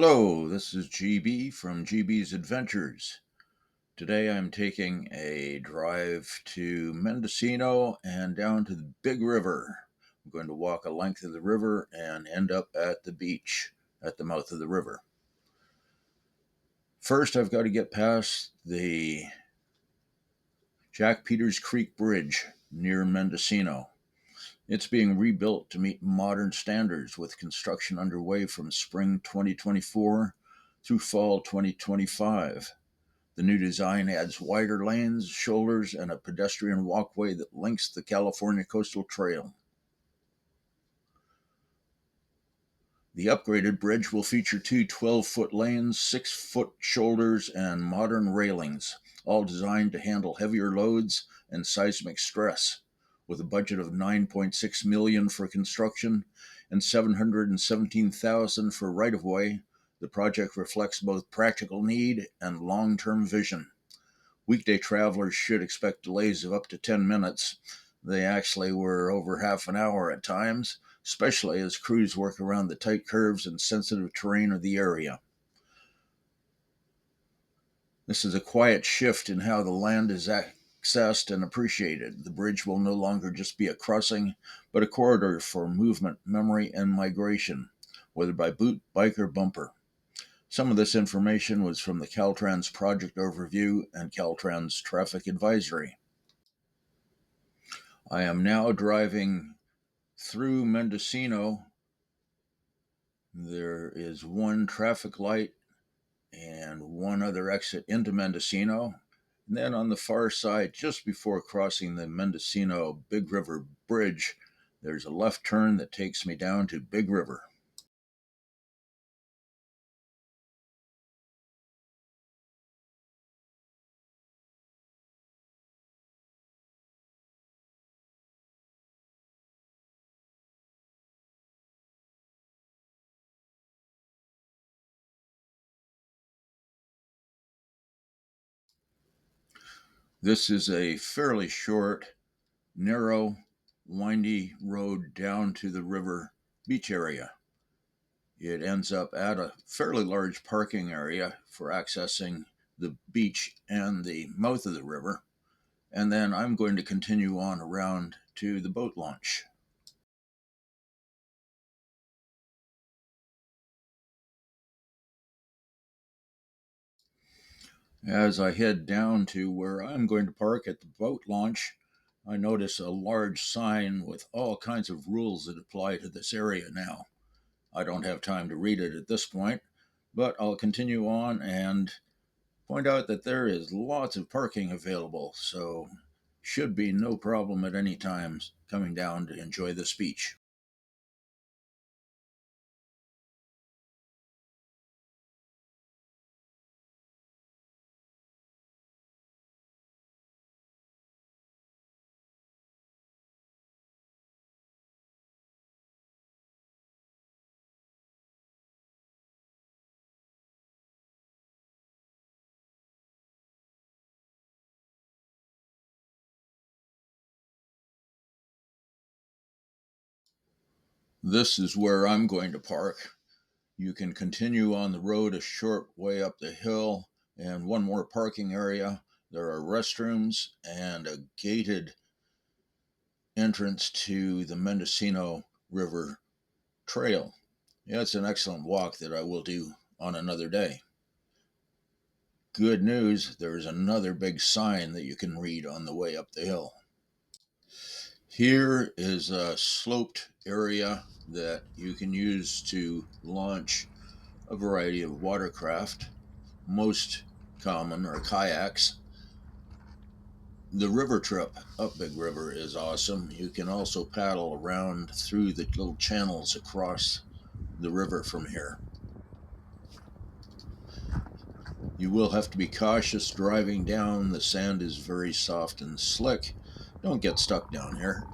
Hello, this is GB from GB's Adventures. Today I'm taking a drive to Mendocino and down to the Big River. I'm going to walk a length of the river and end up at the beach at the mouth of the river. First, I've got to get past the Jack Peters Creek Bridge near Mendocino. It's being rebuilt to meet modern standards with construction underway from spring 2024 through fall 2025. The new design adds wider lanes, shoulders, and a pedestrian walkway that links the California Coastal Trail. The upgraded bridge will feature two 12-foot lanes, 6-foot shoulders, and modern railings, all designed to handle heavier loads and seismic stress. With a budget of $9.6 million for construction and $717,000 for right-of-way, the project reflects both practical need and long-term vision. Weekday travelers should expect delays of up to 10 minutes. They actually were over half an hour at times, especially as crews work around the tight curves and sensitive terrain of the area. This is a quiet shift in how the land is accessed and appreciated. The bridge will no longer just be a crossing, but a corridor for movement, memory, and migration, whether by boot, bike, or bumper. Some of this information was from the Caltrans project overview and Caltrans traffic advisory. I am now driving through Mendocino. There is one traffic light and one other exit into Mendocino. And then on the far side, just before crossing the Mendocino Big River Bridge, there's a left turn that takes me down to Big River. This is a fairly short, narrow, windy road down to the river beach area. It ends up at a fairly large parking area for accessing the beach and the mouth of the river. And then I'm going to continue on around to the boat launch. As I head down to where I'm going to park at the boat launch, I notice a large sign with all kinds of rules that apply to this area now. I don't have time to read it at this point, but I'll continue on and point out that there is lots of parking available, so should be no problem at any time coming down to enjoy this beach. This is where I'm going to park. You can continue on the road a short way up the hill and one more parking area. There are restrooms and a gated entrance to the Mendocino River Trail. Yeah, it's an excellent walk that I will do on another day. Good news, there is another big sign that you can read on the way up the hill. Here is a sloped area that you can use to launch a variety of watercraft. Most common are kayaks. The river trip up Big River is awesome. You can also paddle around through the little channels across the river from here. You will have to be cautious driving down. The sand is very soft and slick. Don't get stuck down here.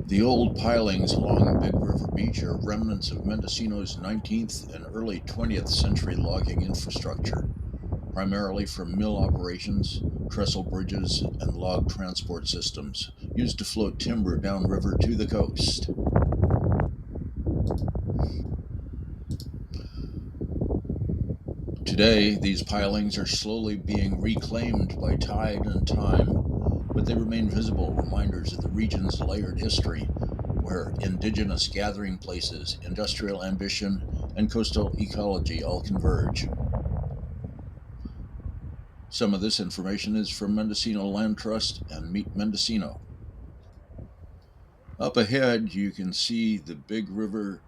The old pilings along Big River Beach are remnants of Mendocino's 19th and early 20th century logging infrastructure, primarily from mill operations, trestle bridges, and log transport systems used to float timber downriver to the coast. Today, these pilings are slowly being reclaimed by tide and time, but they remain visible reminders of the region's layered history, where indigenous gathering places, industrial ambition, and coastal ecology all converge. Some of this information is from Mendocino Land Trust and Meet Mendocino. Up ahead, you can see the Big River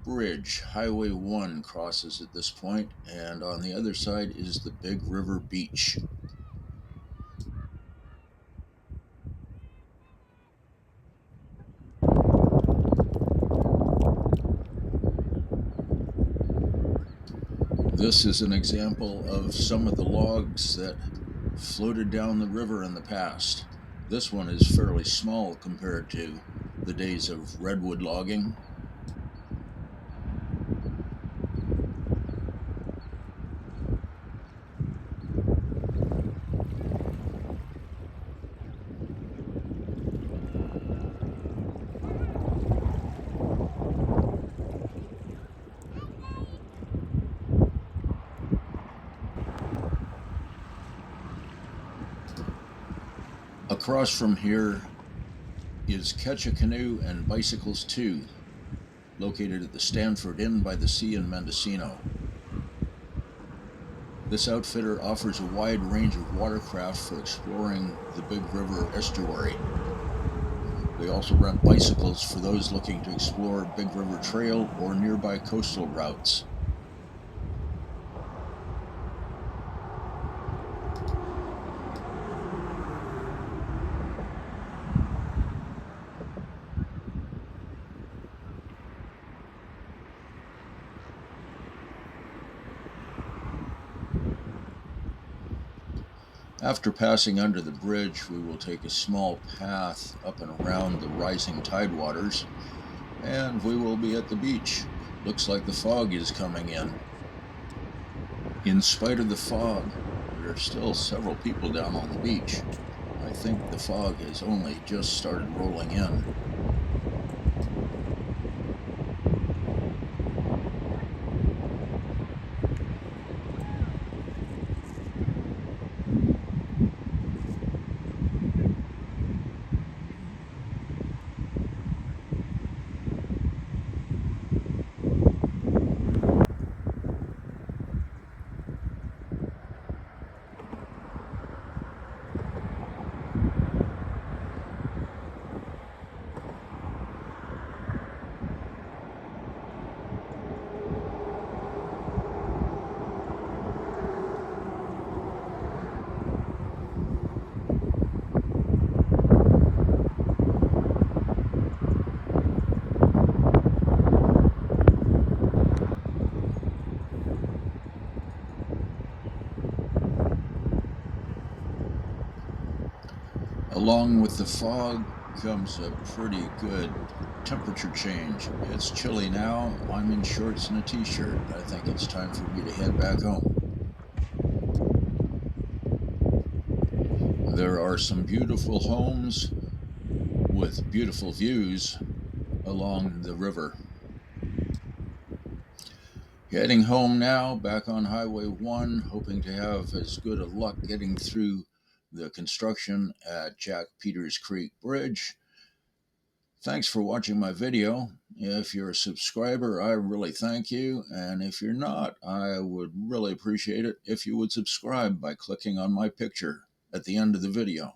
Bridge. Highway 1 crosses at this point, and on the other side is the Big River Beach. This is an example of some of the logs that floated down the river in the past. This one is fairly small compared to the days of redwood logging. Across from here is Catch a Canoe and Bicycles 2, located at the Stanford Inn by the Sea in Mendocino. This outfitter offers a wide range of watercraft for exploring the Big River estuary. They also rent bicycles for those looking to explore Big River Trail or nearby coastal routes. After passing under the bridge, we will take a small path up and around the rising tidewaters, and we will be at the beach. Looks like the fog is coming in. In spite of the fog, there are still several people down on the beach. I think the fog has only just started rolling in. Along with the fog comes a pretty good temperature change. It's chilly now. I'm in shorts and a t-shirt. I think it's time for me to head back home. There are some beautiful homes with beautiful views along the river. Heading home now, back on Highway 1, hoping to have as good of luck getting through the construction at Jack Peters Creek Bridge. Thanks for watching my video. If you're a subscriber, I really thank you. And if you're not, I would really appreciate it if you would subscribe by clicking on my picture at the end of the video.